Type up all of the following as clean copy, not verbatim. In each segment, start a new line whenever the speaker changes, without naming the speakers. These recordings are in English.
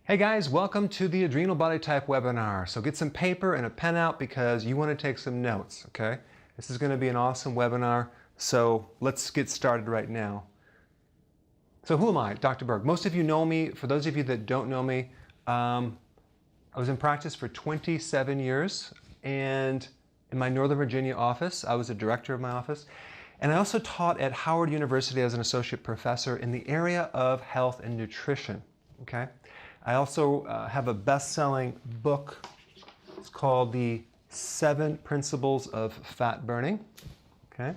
Hey guys, welcome to the Adrenal Body Type webinar. So get some paper and a pen out because you want to take some notes, okay? This is going to be an awesome webinar, so let's get started right now. So who am I? Dr. Berg. Most of you know me. For those of you that don't know me, I was in practice for 27 years, and in my Northern Virginia office, I was a director of my office, and I also taught at Howard University as an associate professor in the area of health and nutrition, okay? I also have a best-selling book. It's called The 7 Principles of Fat Burning, okay?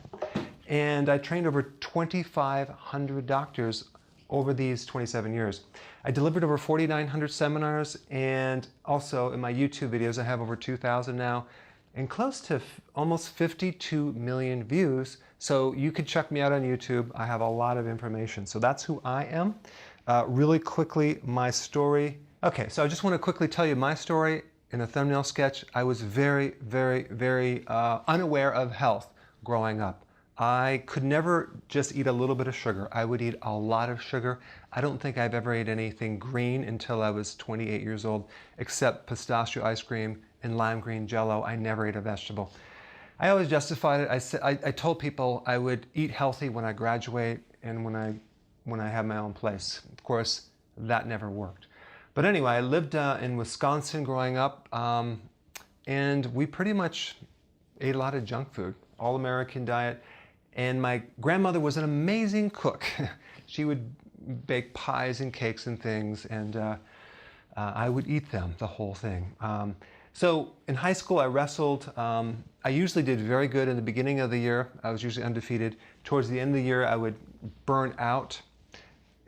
And I trained over 2,500 doctors over these 27 years. I delivered over 4,900 seminars, and also in my YouTube videos, I have over 2,000 now, and close to almost 52 million views. So you could check me out on YouTube. I have a lot of information. So that's who I am. Really quickly, my story. Okay, so I just want to quickly tell you my story in a thumbnail sketch. I was very unaware of health growing up. I could never just eat a little bit of sugar. I would eat a lot of sugar. I don't think I've ever ate anything green until I was 28 years old, except pistachio ice cream and lime green Jell-O. I never ate a vegetable. I always justified it. I told people I would eat healthy when I graduate and when I have my own place. Of course, that never worked. But anyway, I lived in Wisconsin growing up, and we pretty much ate a lot of junk food, all-American diet. And my grandmother was an amazing cook. She would bake pies and cakes and things, and I would eat them, the whole thing. So in high school, I wrestled. I usually did very good in the beginning of the year. I was usually undefeated. Towards the end of the year, I would burn out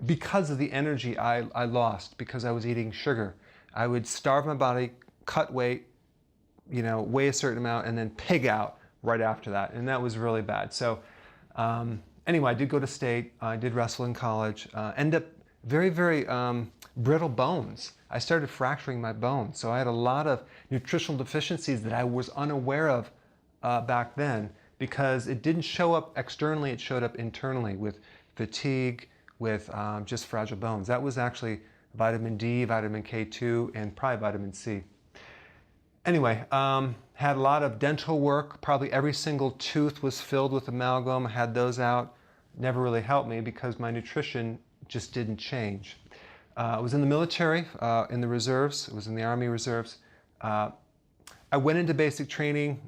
because of the energy I lost, because I was eating sugar. I would starve my body, cut weight, weigh a certain amount, and then pig out right after that. And that was really bad. So anyway, I did go to state. I did wrestle in college. Ended up very brittle bones. I started fracturing my bones. So I had a lot of nutritional deficiencies that I was unaware of back then, because it didn't show up externally, it showed up internally with fatigue, with just fragile bones. That was actually vitamin D, vitamin K2, and probably vitamin C. Anyway, had a lot of dental work. Probably every single tooth was filled with amalgam. I had those out. Never really helped me because my nutrition just didn't change. I was in the military, in the reserves. I was in the Army Reserves. I went into basic training,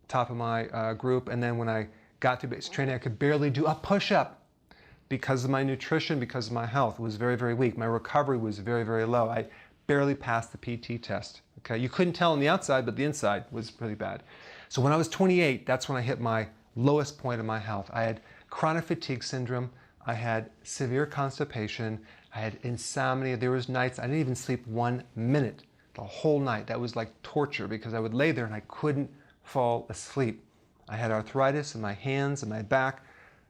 top of my group, and then when I got to basic training, I could barely do a push-up because of my nutrition, because of my health. It was very weak. My recovery was very low. I barely passed the PT test. Okay, you couldn't tell on the outside, but the inside was really bad. So when I was 28, that's when I hit my lowest point of my health. I had chronic fatigue syndrome. I had severe constipation. I had insomnia. There was nights I didn't even sleep 1 minute the whole night. That was like torture because I would lay there and I couldn't fall asleep. I had arthritis in my hands and my back.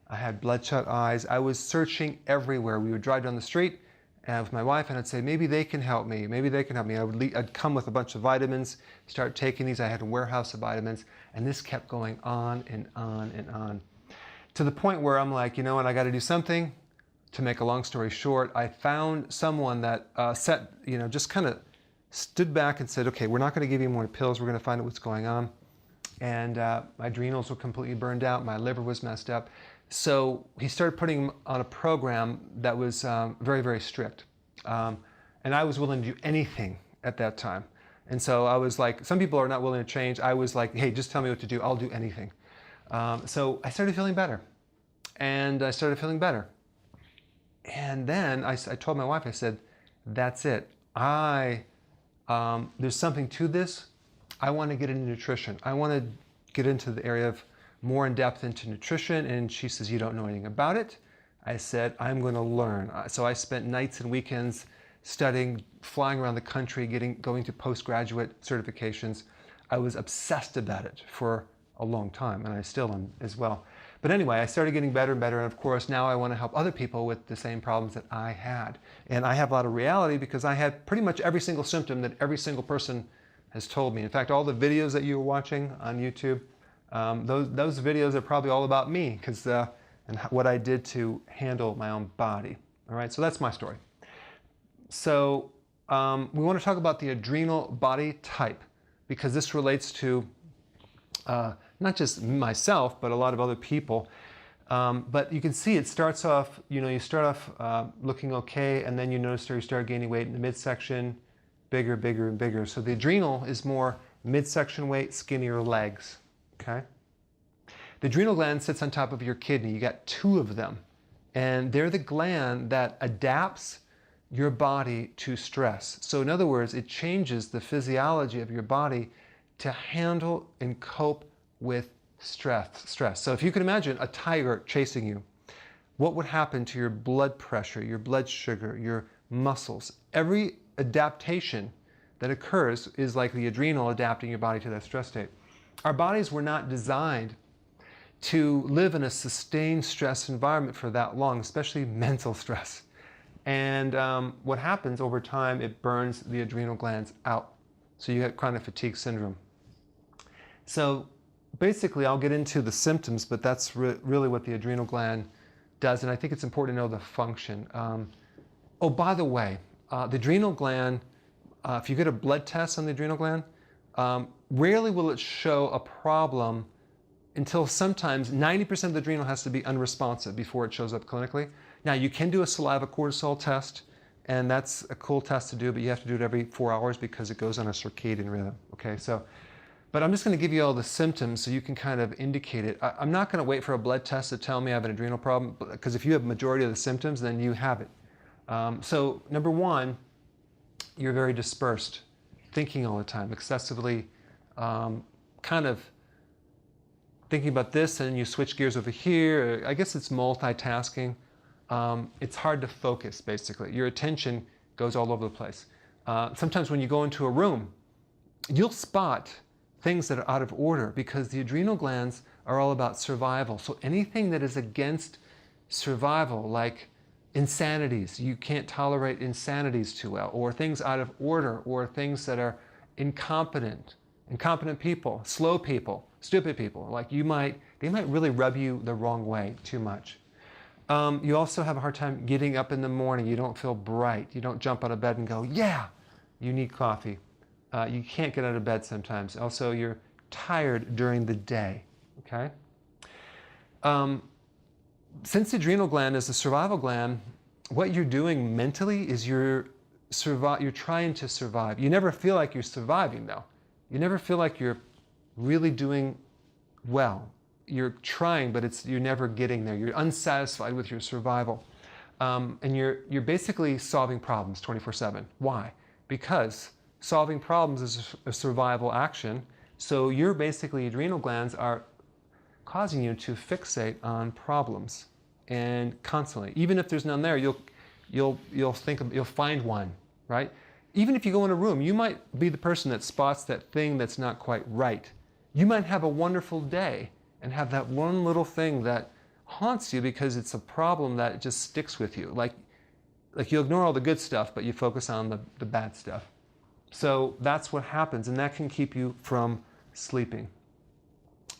I had bloodshot eyes. I was searching everywhere. We would drive down the street with my wife, and I'd say, maybe they can help me. Maybe they can help me. I'd come with a bunch of vitamins, start taking these. I had a warehouse of vitamins, and this kept going on and on and on, to the point where I'm like, you know what, I got to do something. To make a long story short, I found someone that just kind of stood back and said, okay, we're not going to give you more pills. We're going to find out what's going on. And my adrenals were completely burned out. My liver was messed up. So he started putting on a program that was very strict. And I was willing to do anything at that time. And so I was like, some people are not willing to change. I was like, hey, just tell me what to do. I'll do anything. So I started feeling better. And I started feeling better. And then I told my wife, I said, that's it. There's something to this. I want to get into nutrition. I want to get into the area of more in depth into nutrition. And she says, you don't know anything about it. I said, I'm going to learn. So I spent nights and weekends studying, flying around the country, going to postgraduate certifications. I was obsessed about it for a long time, and I still am as well. But anyway, I started getting better and better, and of course now I want to help other people with the same problems that I had. And I have a lot of reality because I had pretty much every single symptom that every single person has told me. In fact, all the videos that you were watching on YouTube, those videos are probably all about me and what I did to handle my own body. All right, so that's my story. So we want to talk about the adrenal body type, because this relates to not just myself, but a lot of other people. But you can see it starts off, you start off looking okay, and then you notice you start gaining weight in the midsection, bigger, bigger, and bigger. So the adrenal is more midsection weight, skinnier legs, okay? The adrenal gland sits on top of your kidney. You got two of them, and they're the gland that adapts your body to stress. So in other words, it changes the physiology of your body to handle and cope with stress. So if you can imagine a tiger chasing you, what would happen to your blood pressure, your blood sugar, your muscles? Every adaptation that occurs is like the adrenal adapting your body to that stress state. Our bodies were not designed to live in a sustained stress environment for that long, especially mental stress. And what happens over time, it burns the adrenal glands out. So you get chronic fatigue syndrome. So basically, I'll get into the symptoms, but that's really what the adrenal gland does. And I think it's important to know the function. Oh, by the way, the adrenal gland, if you get a blood test on the adrenal gland, rarely will it show a problem until sometimes 90% of the adrenal has to be unresponsive before it shows up clinically. Now, you can do a saliva cortisol test, and that's a cool test to do, but you have to do it every 4 hours because it goes on a circadian rhythm, okay? But I'm just going to give you all the symptoms so you can kind of indicate it. I'm not going to wait for a blood test to tell me I have an adrenal problem, because if you have a majority of the symptoms, then you have it. So number one, you're very dispersed, thinking all the time, excessively kind of thinking about this, and you switch gears over here. I guess it's multitasking. It's hard to focus, basically. Your attention goes all over the place. Sometimes when you go into a room, you'll spot things that are out of order because the adrenal glands are all about survival. So anything that is against survival, like insanities, you can't tolerate insanities too well, or things out of order, or things that are incompetent people, slow people, stupid people, like they might really rub you the wrong way too much. You also have a hard time getting up in the morning. You don't feel bright. You don't jump out of bed and go, yeah, you need coffee. You can't get out of bed sometimes. Also, you're tired during the day, okay? Since the adrenal gland is the survival gland, what you're doing mentally is you're trying to survive. You never feel like you're surviving, though. You never feel like you're really doing well. You're trying, but you're never getting there. You're unsatisfied with your survival. And you're basically solving problems 24/7. Why? Because solving problems is a survival action. So your basically adrenal glands are causing you to fixate on problems, and constantly. Even if there's none there, you'll find one, right? Even if you go in a room, you might be the person that spots that thing that's not quite right. You might have a wonderful day and have that one little thing that haunts you because it's a problem that just sticks with you. Like you ignore all the good stuff, but you focus on the bad stuff. So that's what happens, and that can keep you from sleeping.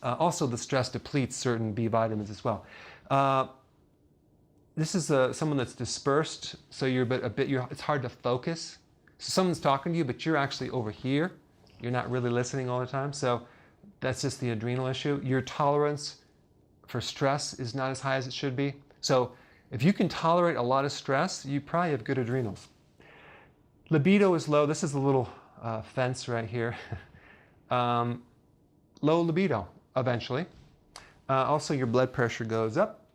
Also, the stress depletes certain B vitamins as well. This is someone that's dispersed, so it's hard to focus. So someone's talking to you, but you're actually over here. You're not really listening all the time. So that's just the adrenal issue. Your tolerance for stress is not as high as it should be. So if you can tolerate a lot of stress, you probably have good adrenals. Libido is low. This is a little fence right here. Low libido, eventually. Also, your blood pressure goes up.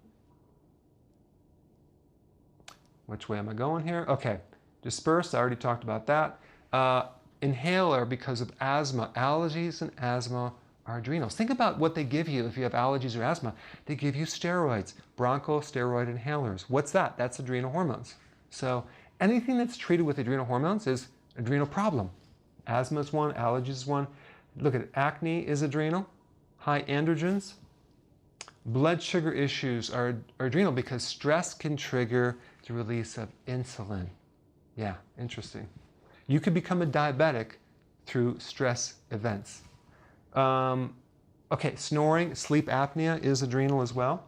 Which way am I going here? Okay, dispersed, I already talked about that. Inhaler because of asthma. Allergies and asthma are adrenals. Think about what they give you if you have allergies or asthma. They give you steroids, bronchosteroid inhalers. What's that? That's adrenal hormones. So anything that's treated with adrenal hormones is adrenal problem. Asthma is one, allergies is one. Look at it, acne is adrenal, high androgens. Blood sugar issues are adrenal because stress can trigger the release of insulin. Yeah, interesting. You could become a diabetic through stress events. Okay, snoring, sleep apnea is adrenal as well.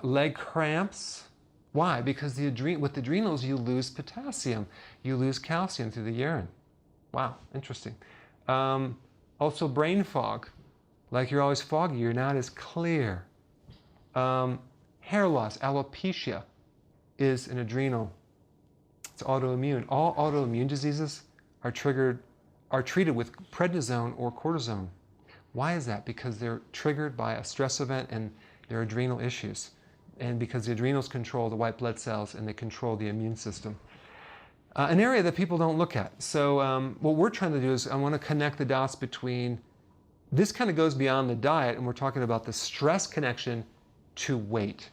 Leg cramps, Why? Because with the adrenals, you lose potassium. You lose calcium through the urine. Wow, interesting. Also brain fog. Like you're always foggy, you're not as clear. Hair loss, alopecia, is an adrenal. It's autoimmune. All autoimmune diseases are treated with prednisone or cortisone. Why is that? Because they're triggered by a stress event and their adrenal issues. And because the adrenals control the white blood cells and they control the immune system. An area that people don't look at. So what we're trying to do is I want to connect the dots between, this kind of goes beyond the diet, and we're talking about the stress connection to weight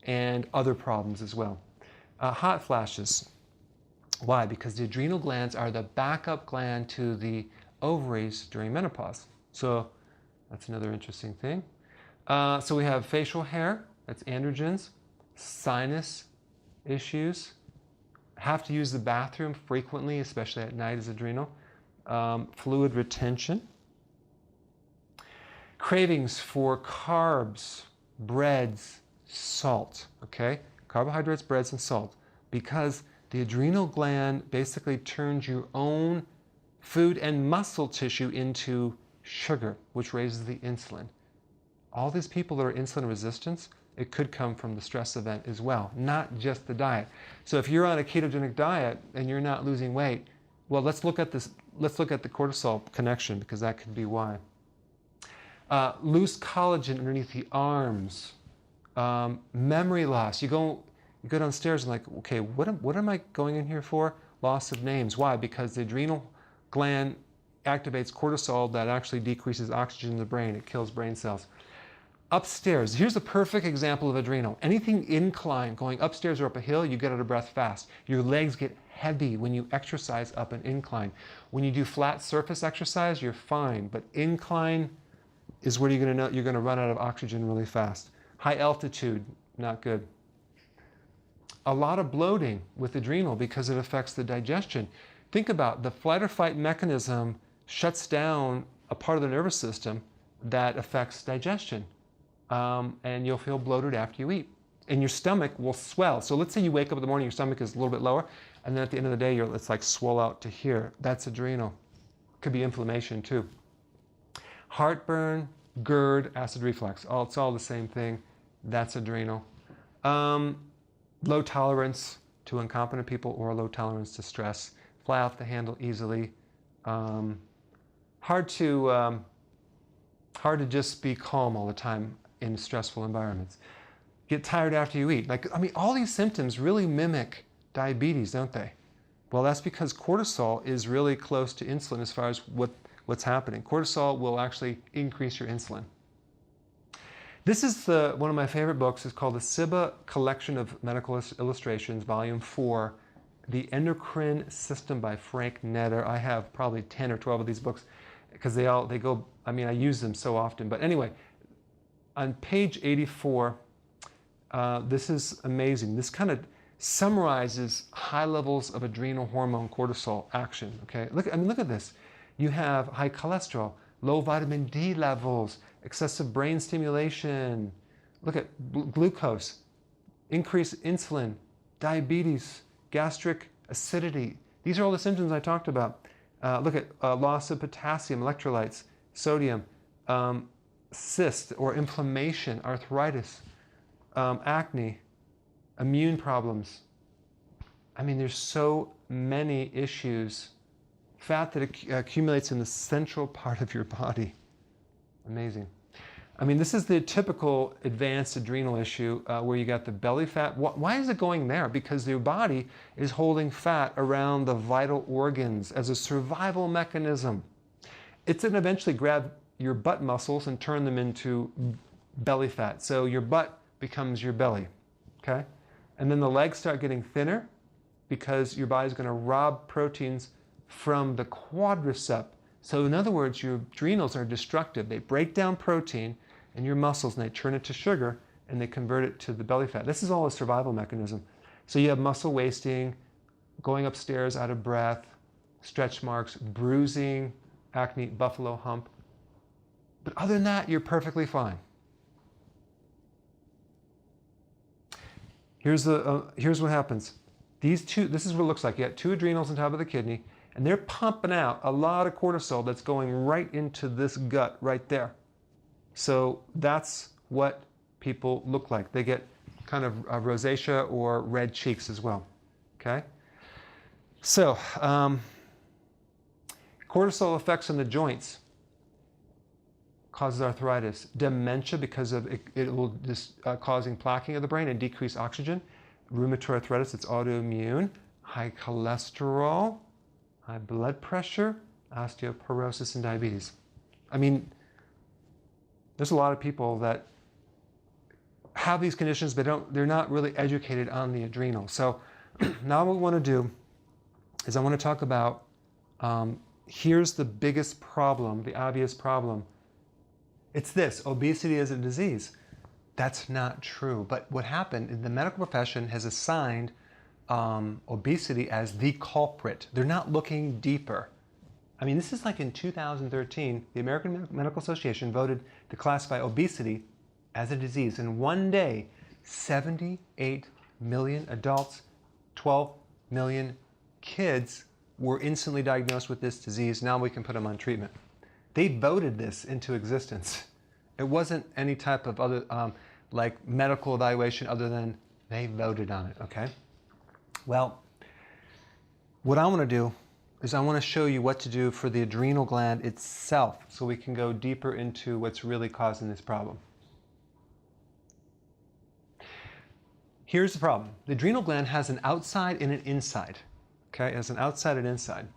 and other problems as well. Hot flashes. Why? Because the adrenal glands are the backup gland to the ovaries during menopause. So that's another interesting thing. So we have facial hair, that's androgens, sinus issues, have to use the bathroom frequently, especially at night, is adrenal, fluid retention, cravings for carbs, breads, salt, okay? Carbohydrates, breads, and salt, because the adrenal gland basically turns your own food and muscle tissue into sugar, which raises the insulin. All these people that are insulin resistant, it could come from the stress event as well, not just the diet. So if you're on a ketogenic diet and you're not losing weight, well, let's look at this. Let's look at the cortisol connection, because that could be why. Loose collagen underneath the arms, memory loss. You go downstairs and like, okay, what am I going in here for? Loss of names. Why? Because the adrenal gland activates cortisol that actually decreases oxygen in the brain. It kills brain cells. Upstairs, here's a perfect example of adrenal. Anything incline, going upstairs or up a hill, you get out of breath fast. Your legs get heavy when you exercise up an incline. When you do flat surface exercise, you're fine, but incline is where you're going to know you're going to run out of oxygen really fast. High altitude, not good. A lot of bloating with adrenal because it affects the digestion. Think about the flight or fight mechanism shuts down a part of the nervous system that affects digestion. And you'll feel bloated after you eat. And your stomach will swell. So let's say you wake up in the morning, your stomach is a little bit lower, and then at the end of the day, it's like swell out to here. That's adrenal. Could be inflammation too. Heartburn, GERD, acid reflux. It's all the same thing. That's adrenal. Low tolerance to incompetent people or low tolerance to stress. Fly off the handle easily. Hard to just be calm all the time in stressful environments. Get tired after you eat. All these symptoms really mimic diabetes, don't they? Well, that's because cortisol is really close to insulin as far as what's happening. Cortisol will actually increase your insulin. This is one of my favorite books. It's called the SIBA Collection of Medical Illustrations, Volume 4, The Endocrine System by Frank Netter. I have probably 10 or 12 of these books because they go, I use them so often. But anyway, on page 84, this is amazing. This kind of summarizes high levels of adrenal hormone cortisol action, okay? Look at this. You have high cholesterol, low vitamin D levels, excessive brain stimulation. Look at glucose, increased insulin, diabetes, gastric acidity. These are all the symptoms I talked about. Look at loss of potassium, electrolytes, sodium, cyst or inflammation, arthritis, acne, immune problems. There's so many issues. Fat that accumulates in the central part of your body. Amazing. This is the typical advanced adrenal issue where you got the belly fat. Why is it going there? Because your body is holding fat around the vital organs as a survival mechanism. It's going to eventually grab your butt muscles and turn them into belly fat. So your butt becomes your belly, okay? And then the legs start getting thinner because your body's going to rob proteins from the quadricep. So in other words, your adrenals are destructive. They break down protein in your muscles and they turn it to sugar and they convert it to the belly fat. This is all a survival mechanism. So you have muscle wasting, going upstairs out of breath, stretch marks, bruising, acne, buffalo hump. But other than that, you're perfectly fine. Here's what happens. These two, this is what it looks like. You got two adrenals on top of the kidney, and they're pumping out a lot of cortisol that's going right into this gut right there. So that's what people look like. They get kind of rosacea or red cheeks as well. Okay? So, cortisol effects on the joints causes arthritis, dementia because of it will just causing plaquing of the brain and decrease oxygen, rheumatoid arthritis, it's autoimmune, high cholesterol, high blood pressure, osteoporosis, and diabetes. I mean, there's a lot of people that have these conditions, but they're not really educated on the adrenal. So now what we want to do is I want to talk about, here's the biggest problem, the obvious problem. It's this: obesity is a disease. That's not true. But what happened is the medical profession has assigned obesity as the culprit. They're not looking deeper. I mean, this is like in 2013, the American Medical Association voted to classify obesity as a disease. In one day, 78 million adults, 12 million kids were instantly diagnosed with this disease. Now we can put them on treatment. They voted this into existence. It wasn't any type of other like medical evaluation other than they voted on it, okay? Well, what I want to do is I want to show you what to do for the adrenal gland itself so we can go deeper into what's really causing this problem. Here's the problem. The adrenal gland has an outside and an inside, okay? It has an outside and inside.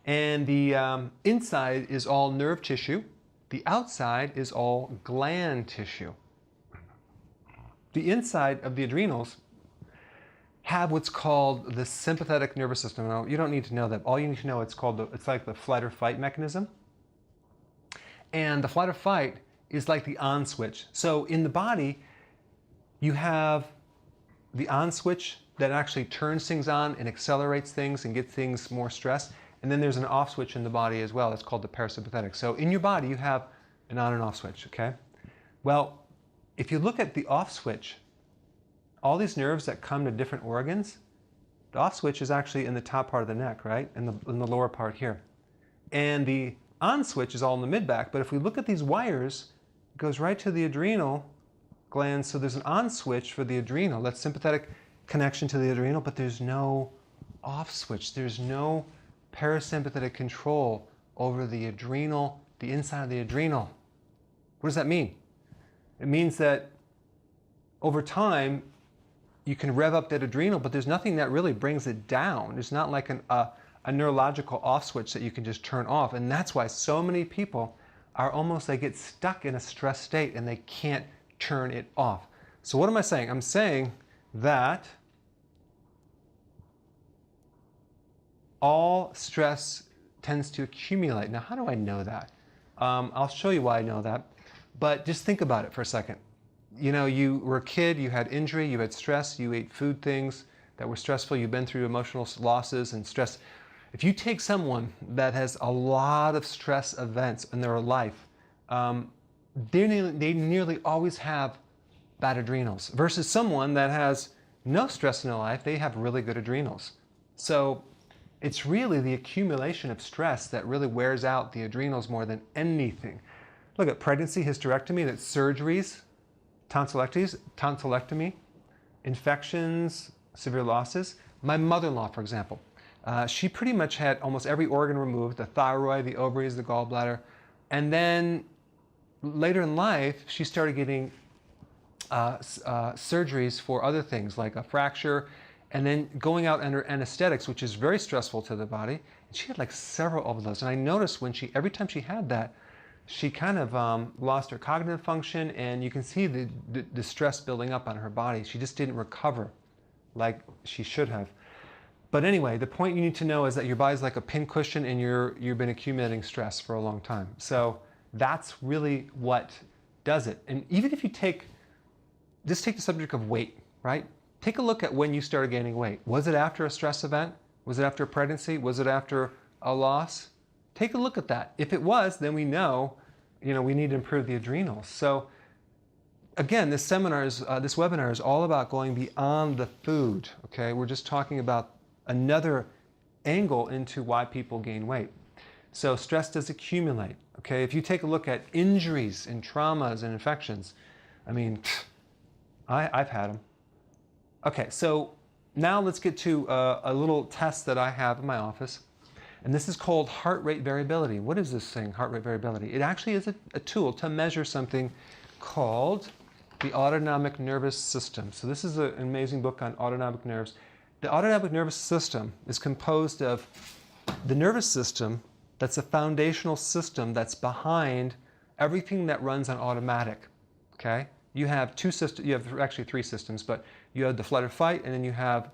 And the inside is all nerve tissue. The outside is all gland tissue. The inside of the adrenals have what's called the sympathetic nervous system. Now, you don't need to know that. All you need to know, it's like the flight or fight mechanism. And the flight or fight is like the on switch. So in the body, you have the on switch that actually turns things on and accelerates things and gets things more stressed. And then there's an off switch in the body as well. That's called the parasympathetic. So in your body, you have an on and off switch, okay? Well, if you look at the off switch, all these nerves that come to different organs, the off switch is actually in the top part of the neck, right? In the lower part here. And the on switch is all in the mid-back. But if we look at these wires, it goes right to the adrenal glands. So there's an on switch for the adrenal. That's sympathetic connection to the adrenal, but there's no off switch. There's no parasympathetic control over the adrenal, the inside of the adrenal. What does that mean? It means that over time, you can rev up that adrenal, but there's nothing that really brings it down. There's not like a neurological off switch that you can just turn off. And that's why so many people are almost, they get stuck in a stress state and they can't turn it off. So what am I saying? I'm saying that all stress tends to accumulate. Now, how do I know that? I'll show you why I know that. But just think about it for a second. You know, you were a kid, you had injury, you had stress, you ate food things that were stressful, you've been through emotional losses and stress. If you take someone that has a lot of stress events in their life, they nearly always have bad adrenals, versus someone that has no stress in their life, they have really good adrenals. So it's really the accumulation of stress that really wears out the adrenals more than anything. Look at pregnancy, hysterectomy, that's surgeries, tonsillectomy, infections, severe losses. My mother-in-law, for example, she pretty much had almost every organ removed, the thyroid, the ovaries, the gallbladder. And then later in life, she started getting surgeries for other things like a fracture, and then going out under anesthetics, which is very stressful to the body. And she had like several of those. And I noticed when every time she had that, she kind of lost her cognitive function, and you can see the stress building up on her body. She just didn't recover like she should have. But anyway, the point you need to know is that your body's like a pincushion, and you've been accumulating stress for a long time. So that's really what does it. And even if you just take the subject of weight, right? Take a look at when you started gaining weight. Was it after a stress event? Was it after a pregnancy? Was it after a loss? Take a look at that. If it was, then we know, we need to improve the adrenals. So again, this webinar is all about going beyond the food, okay? We're just talking about another angle into why people gain weight. So stress does accumulate, okay? If you take a look at injuries and traumas and infections, I mean, I've had them. Okay, so now let's get to a little test that I have in my office. And this is called heart rate variability. What is this thing, heart rate variability? It actually is a tool to measure something called the autonomic nervous system. So this is an amazing book on autonomic nerves. The autonomic nervous system is composed of the nervous system, that's a foundational system that's behind everything that runs on automatic, okay? You have two systems, you have actually three systems, but you have the flight or fight, and then you have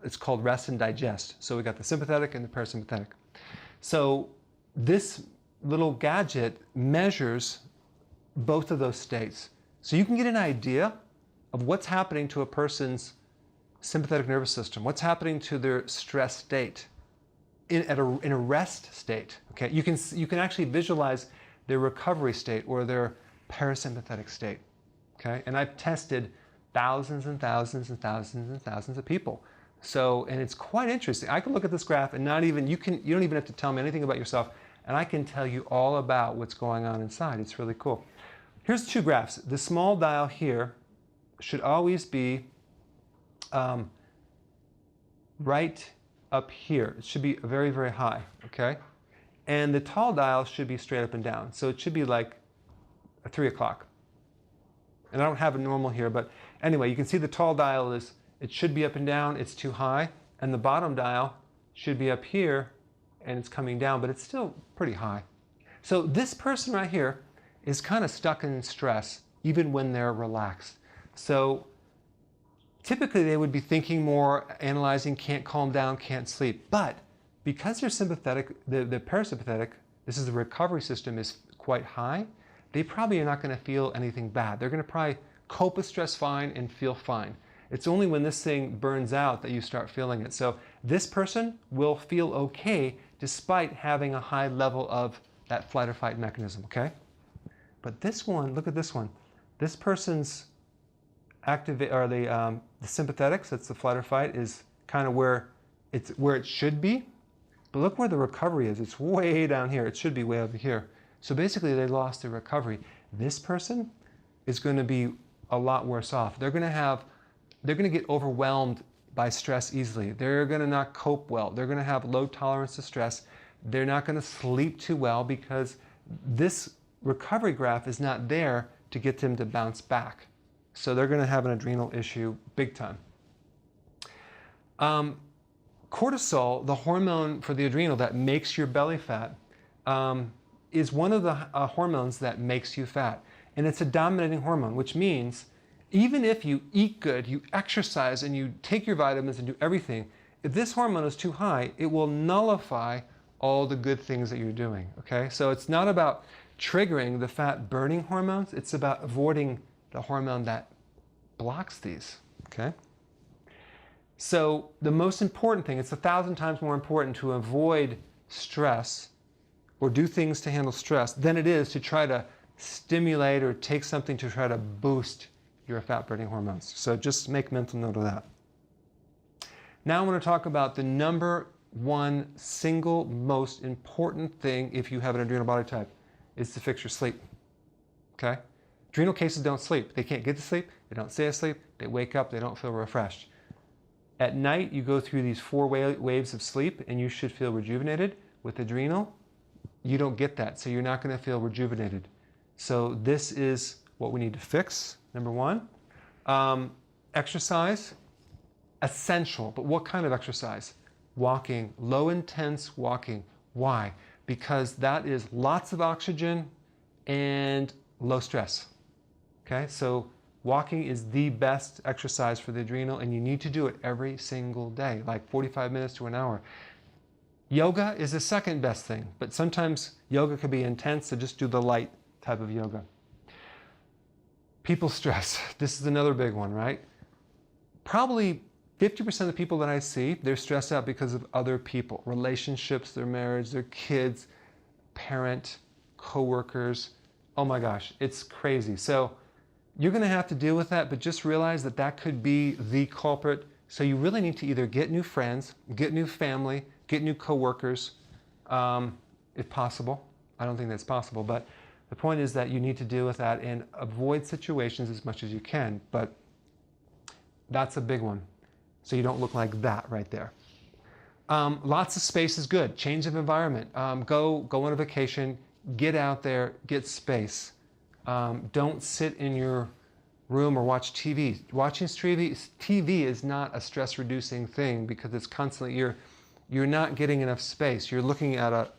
it's called rest and digest. So we got the sympathetic and the parasympathetic. So this little gadget measures both of those states. So you can get an idea of what's happening to a person's sympathetic nervous system, what's happening to their stress state in a rest state. Okay, you can actually visualize their recovery state or their parasympathetic state. Okay, and I've tested thousands and thousands and thousands and thousands of people. So, and it's quite interesting. I can look at this graph and you don't even have to tell me anything about yourself, and I can tell you all about what's going on inside. It's really cool. Here's two graphs. The small dial here should always be right up here. It should be very, very high, okay? And the tall dial should be straight up and down. So it should be like 3 o'clock. And I don't have a normal here, but anyway, you can see the tall dial it should be up and down, it's too high. And the bottom dial should be up here and it's coming down, but it's still pretty high. So this person right here is kind of stuck in stress even when they're relaxed. So typically they would be thinking more, analyzing, can't calm down, can't sleep. But because they're sympathetic, the parasympathetic, this is the recovery system, is quite high, they probably are not going to feel anything bad. They're going to probably cope with stress fine and feel fine. It's only when this thing burns out that you start feeling it. So this person will feel okay despite having a high level of that flight or fight mechanism, okay? But this one, look at this one. This person's the sympathetics, that's the flight or fight, is kind of where it should be. But look where the recovery is. It's way down here. It should be way over here. So basically they lost their recovery. This person is going to be a lot worse off. They're going to get overwhelmed by stress easily. They're going to not cope well. They're going to have low tolerance to stress. They're not going to sleep too well because this recovery graph is not there to get them to bounce back. So they're going to have an adrenal issue big time. Cortisol, the hormone for the adrenal that makes your belly fat, is one of the hormones that makes you fat. And it's a dominating hormone, which means even if you eat good, you exercise, and you take your vitamins and do everything, if this hormone is too high, it will nullify all the good things that you're doing, okay? So it's not about triggering the fat-burning hormones, it's about avoiding the hormone that blocks these, okay? So the most important thing, it's 1,000 times more important to avoid stress or do things to handle stress than it is to try to stimulate or take something to try to boost your fat-burning hormones. So just make mental note of that. Now I want to talk about the number one single most important thing if you have an adrenal body type is to fix your sleep, okay? Adrenal cases don't sleep. They can't get to sleep. They don't stay asleep. They wake up. They don't feel refreshed. At night, you go through these 4 waves of sleep and you should feel rejuvenated. With adrenal, you don't get that, so you're not going to feel rejuvenated. So this is what we need to fix. Number one, exercise, essential, but what kind of exercise? Walking, low intense walking. Why? Because that is lots of oxygen and low stress. Okay, so walking is the best exercise for the adrenal, and you need to do it every single day, like 45 minutes to an hour. Yoga is the second best thing, but sometimes yoga can be intense, so just do the light type of yoga. People stress. This is another big one, right? Probably 50% of the people that I see, they're stressed out because of other people, relationships, their marriage, their kids, parent, coworkers, Oh my gosh, it's crazy. So you're going to have to deal with that, but just realize that that could be the culprit. So you really need to either get new friends, get new family, get new coworkers, if possible. I don't think that's possible, but the point is that you need to deal with that and avoid situations as much as you can. But that's a big one. So you don't look like that right there. Lots of space is good. Change of environment. Go on a vacation. Get out there. Get space. Don't sit in your room or watch TV. Watching TV is not a stress-reducing thing because it's constantly, you're not getting enough space. You're looking at a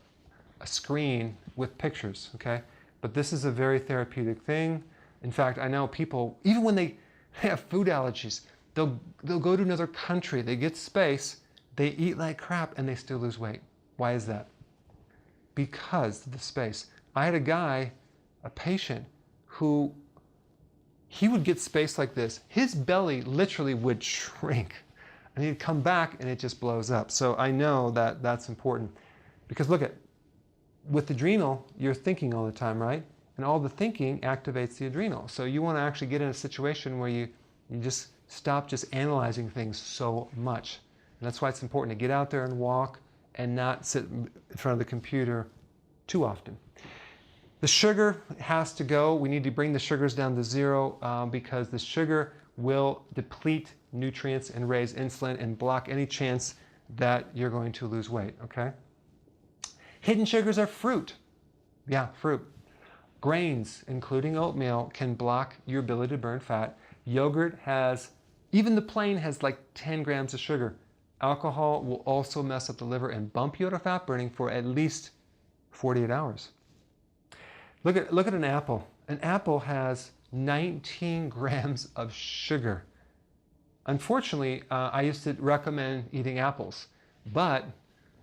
screen with pictures, okay? But this is a very therapeutic thing. In fact, I know people, even when they have food allergies, they'll go to another country, they get space, they eat like crap, and they still lose weight. Why is that? Because of the space. I had a patient who, he would get space like this. His belly literally would shrink. And he'd come back and it just blows up. So I know that that's important. Because look at, with adrenal, you're thinking all the time, right? And all the thinking activates the adrenal. So you want to actually get in a situation where you just stop just analyzing things so much. And that's why it's important to get out there and walk and not sit in front of the computer too often. The sugar has to go. We need to bring the sugars down to zero because the sugar will deplete nutrients and raise insulin and block any chance that you're going to lose weight, okay? Hidden sugars are fruit. Yeah, fruit. Grains, including oatmeal, can block your ability to burn fat. Yogurt has, even the plain has like 10 grams of sugar. Alcohol will also mess up the liver and bump you out of fat burning for at least 48 hours. Look at an apple. An apple has 19 grams of sugar. Unfortunately, I used to recommend eating apples, but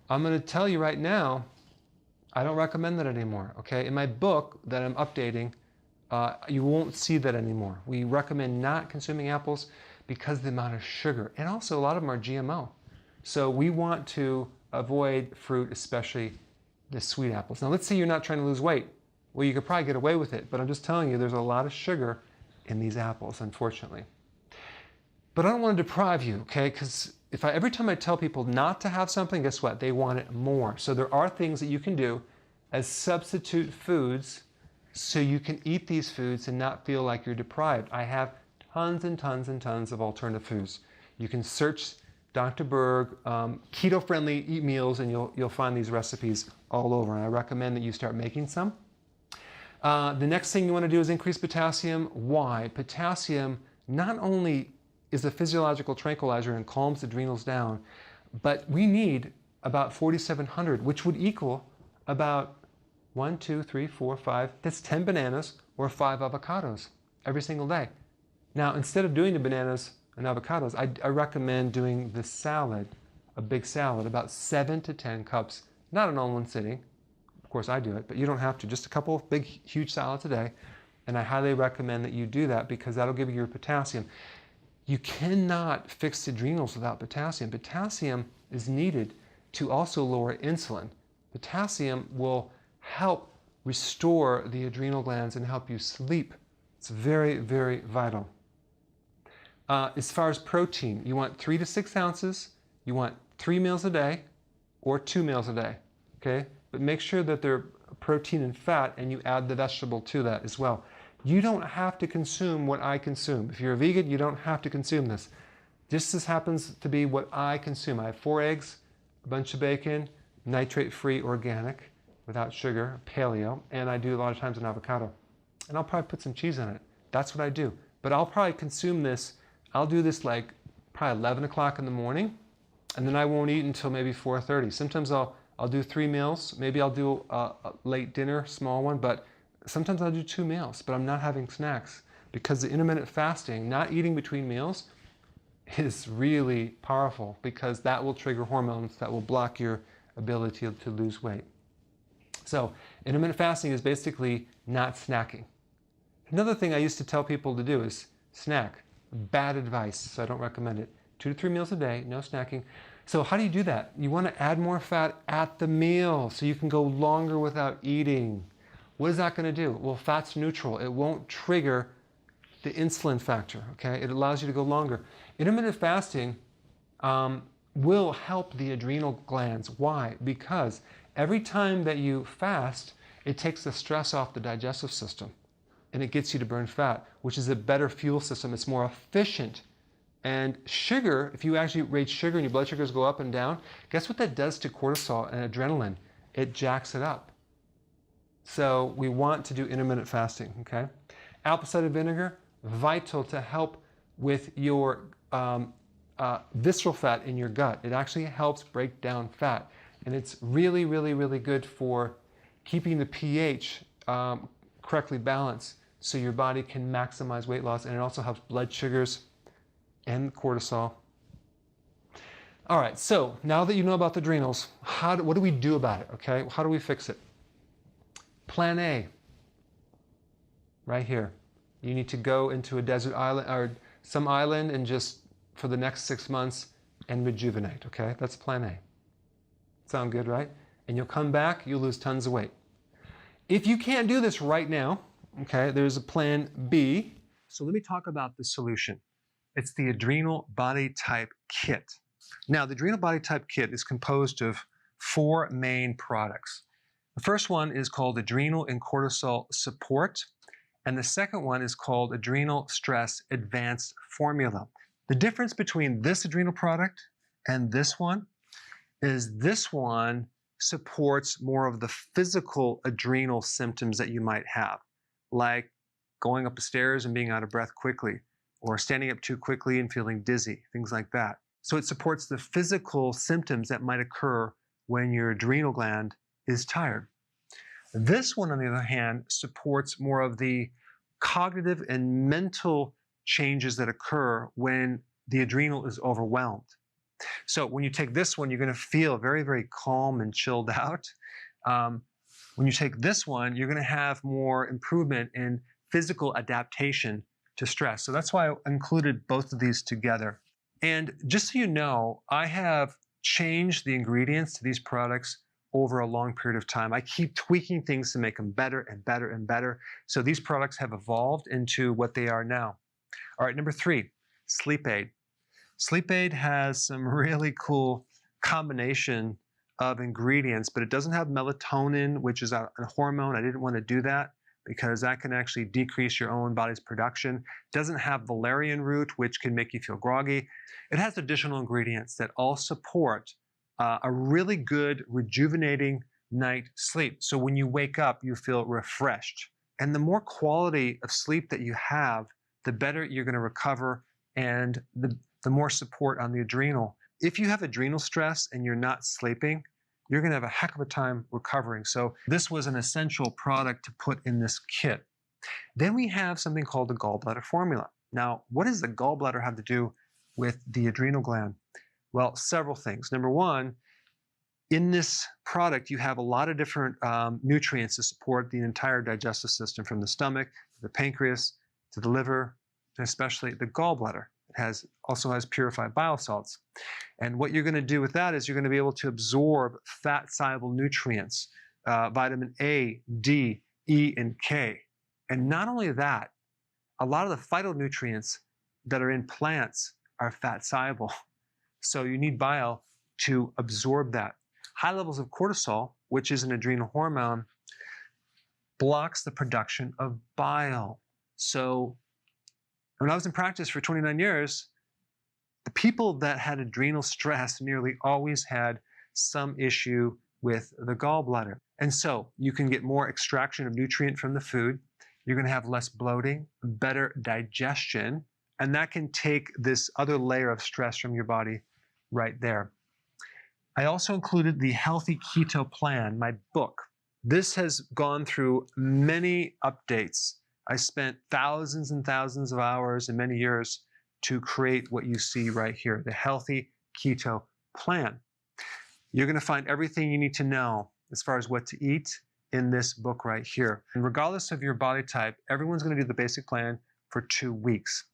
I'm going to tell you right now, I don't recommend that anymore, okay? In my book that I'm updating, you won't see that anymore. We recommend not consuming apples because of the amount of sugar. And also a lot of them are GMO. So we want to avoid fruit, especially the sweet apples. Now let's say you're not trying to lose weight. Well, you could probably get away with it, but I'm just telling you there's a lot of sugar in these apples, unfortunately. But I don't want to deprive you, okay? Because every time I tell people not to have something, guess what? They want it more. So there are things that you can do as substitute foods so you can eat these foods and not feel like you're deprived. I have tons and tons and tons of alternative foods. You can search Dr. Berg, keto-friendly eat meals, and you'll find these recipes all over. And I recommend that you start making some. The next thing you want to do is increase potassium. Why? Potassium not only is a physiological tranquilizer and calms the adrenals down, but we need about 4,700, which would equal about 1, 2, 3, 4, 5, that's 10 bananas or 5 avocados every single day. Now, instead of doing the bananas and avocados, I recommend doing the salad, a big salad, about 7 to 10 cups, not in all one sitting. Of course, I do it, but you don't have to. Just a couple of big, huge salads a day. And I highly recommend that you do that because that'll give you your potassium. You cannot fix adrenals without potassium. Potassium is needed to also lower insulin. Potassium will help restore the adrenal glands and help you sleep. It's very, very vital. As far as protein, you want 3 to 6 ounces. You want 3 meals a day or 2 meals a day, okay? But make sure that they're protein and fat and you add the vegetable to that as well. You don't have to consume what I consume. If you're a vegan, you don't have to consume this. This happens to be what I consume. I have 4 eggs, a bunch of bacon, nitrate-free organic, without sugar, paleo, and I do a lot of times an avocado. And I'll probably put some cheese in it. That's what I do. But I'll probably consume this, I'll do this like probably 11 o'clock in the morning, and then I won't eat until maybe 4:30. Sometimes I'll do 3 meals. Maybe I'll do a late dinner, small one, but sometimes I'll do 2 meals, but I'm not having snacks because the intermittent fasting, not eating between meals, is really powerful because that will trigger hormones that will block your ability to lose weight. So intermittent fasting is basically not snacking. Another thing I used to tell people to do is snack. Bad advice, so I don't recommend it. 2 to 3 meals a day, no snacking. So how do you do that? You want to add more fat at the meal so you can go longer without eating. What is that going to do? Well, fat's neutral. It won't trigger the insulin factor, okay? It allows you to go longer. Intermittent fasting will help the adrenal glands. Why? Because every time that you fast, it takes the stress off the digestive system and it gets you to burn fat, which is a better fuel system. It's more efficient. And sugar, if you actually rate sugar and your blood sugars go up and down, guess what that does to cortisol and adrenaline? It jacks it up. So we want to do intermittent fasting, okay? Apple cider vinegar, vital to help with your visceral fat in your gut. It actually helps break down fat. And it's really, really, really good for keeping the pH correctly balanced so your body can maximize weight loss. And it also helps blood sugars and cortisol. All right, so now that you know about the adrenals, what do we do about it, okay? How do we fix it? Plan A, right here. You need to go into a desert island or some island and just for the next 6 months and rejuvenate, okay? That's plan A. Sound good, right? And you'll come back, you'll lose tons of weight. If you can't do this right now, okay, there's a plan B. So let me talk about the solution. It's the Adrenal Body Type Kit. Now, the Adrenal Body Type Kit is composed of 4 main products. The first one is called Adrenal and Cortisol Support, and the second one is called Adrenal Stress Advanced Formula. The difference between this adrenal product and this one is this one supports more of the physical adrenal symptoms that you might have, like going up the stairs and being out of breath quickly, or standing up too quickly and feeling dizzy, things like that. So it supports the physical symptoms that might occur when your adrenal gland is tired. This one, on the other hand, supports more of the cognitive and mental changes that occur when the adrenal is overwhelmed. So when you take this one, you're going to feel very, very calm and chilled out. When you take this one, you're going to have more improvement in physical adaptation to stress. So that's why I included both of these together. And just so you know, I have changed the ingredients to these products over a long period of time. I keep tweaking things to make them better and better and better. So these products have evolved into what they are now. All right, number 3, sleep aid. Sleep aid has some really cool combination of ingredients, but it doesn't have melatonin, which is a hormone. I didn't want to do that because that can actually decrease your own body's production. It doesn't have valerian root, which can make you feel groggy. It has additional ingredients that all support a really good rejuvenating night sleep. So when you wake up, you feel refreshed. And the more quality of sleep that you have, the better you're going to recover and the more support on the adrenal. If you have adrenal stress and you're not sleeping, you're going to have a heck of a time recovering. So this was an essential product to put in this kit. Then we have something called the gallbladder formula. Now, what does the gallbladder have to do with the adrenal gland? Well, several things. Number one, in this product, you have a lot of different nutrients to support the entire digestive system, from the stomach, to the pancreas, to the liver, and especially the gallbladder. It also has purified bile salts. And what you're going to do with that is you're going to be able to absorb fat-soluble nutrients, vitamin A, D, E, and K. And not only that, a lot of the phytonutrients that are in plants are fat-soluble. So you need bile to absorb that. High levels of cortisol, which is an adrenal hormone, blocks the production of bile. So when I was in practice for 29 years, the people that had adrenal stress nearly always had some issue with the gallbladder. And so you can get more extraction of nutrient from the food. You're going to have less bloating, better digestion, and that can take this other layer of stress from your body right there. I also included the Healthy Keto Plan, my book. This has gone through many updates. I spent thousands and thousands of hours and many years to create what you see right here, the Healthy Keto Plan. You're going to find everything you need to know as far as what to eat in this book right here. And regardless of your body type, everyone's going to do the basic plan for 2 weeks.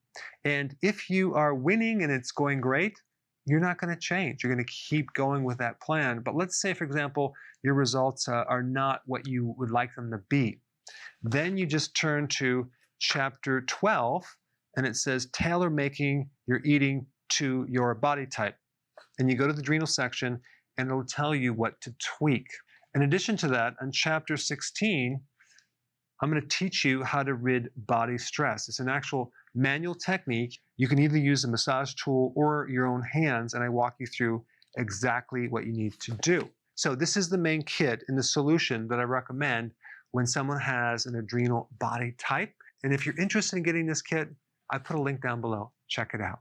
And if you are winning and it's going great, you're not going to change. You're going to keep going with that plan. But let's say, for example, your results are not what you would like them to be. Then you just turn to chapter 12, and it says tailor making your eating to your body type. And you go to the adrenal section, and it'll tell you what to tweak. In addition to that, on chapter 16, I'm going to teach you how to rid body stress. It's an actual manual technique. You can either use a massage tool or your own hands, and I walk you through exactly what you need to do. So this is the main kit and the solution that I recommend when someone has an adrenal body type. And if you're interested in getting this kit, I put a link down below. Check it out.